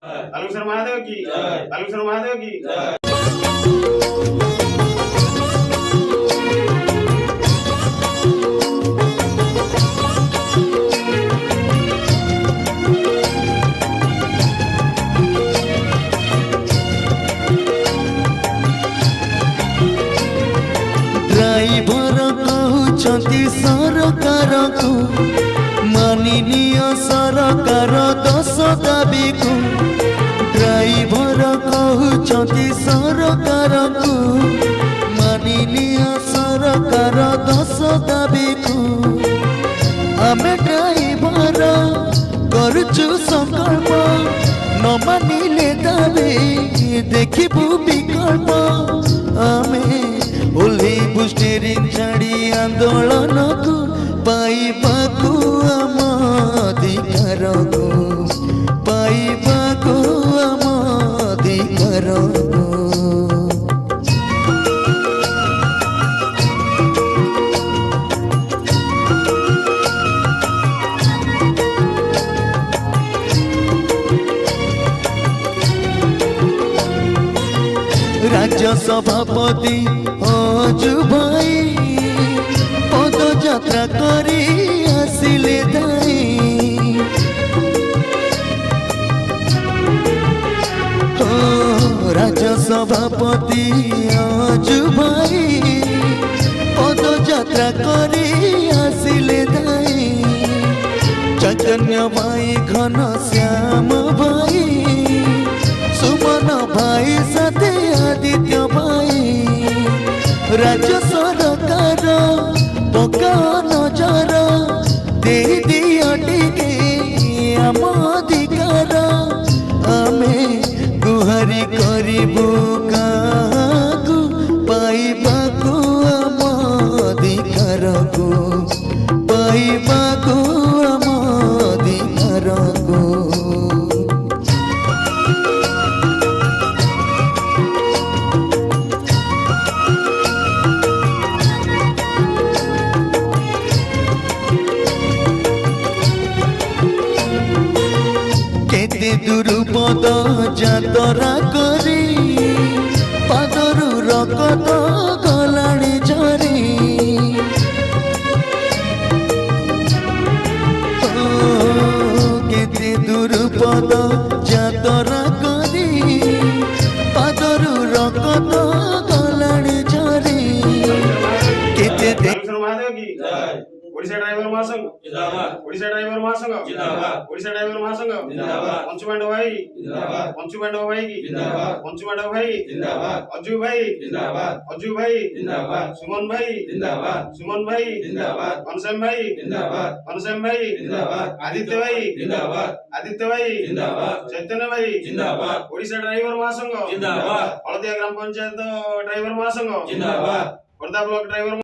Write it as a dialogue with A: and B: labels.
A: बालुकेश्वर महादेव की बालुकेश्वर महादेव की
B: ड्राइवर कहउछंती सरकार को माननीय सरकार दस दाबी को ड्राइवर कहउछंती सरकार को माननीय सरकार दस दाबी को आमे ड्राइवर करुचु संकल्प न मानिले दाबी देखिबु विकल्प आमे ओल्हेबु स्टेरिंग छाड़ी आंदोलन को पाइबाकु आम अधिकार को पाइबाकु आम अधिकार को राज्य सभापति अजु भाई पदयात्रा करी आसिले दाई राज्य सभापति अजु भाई पदयात्रा करी आसिले दाई चैतन्य भाई घनश्याम भाई सुमन भाई साथे आदित्य भाई राज्य सरकार पका नजर दे दिया टिके आम अधिकार आमे गुहारी करिबु काहाकु पाइबाकु आम अधिकार को पाइबाकु आम अधिकार को दुरुपद जातरा करी पादरु रकत गलाणी झरी केते दुरुपद जातरा करी पादरु रकत गलाणी झरी केते
A: महादेव की ओडिशा ड्राइवर महासंघ जिंदाबाद ओडिशा ड्राइवर महासंघ जिंदाबाद ओडिशा ड्राइवर महासंघ जिंदाबाद पंचुमांडव भाई जिंदाबाद पंचुमांडव भाई की जिंदाबाद पंचुमांडव भाई जिंदाबाद अजू भाई जिंदाबाद सुमन भाई जिंदाबाद घनश्याम भाई जिंदाबाद आदित्य भाई जिंदाबाद चैतन्य भाई जिंदाबाद ओडिशा ड्राइवर महासंघ जिंदाबाद हलदिया ग्राम पंचायत ड्राइवर महासंघ जिंदाबाद खोर्धा ब्लॉक ड्राइवर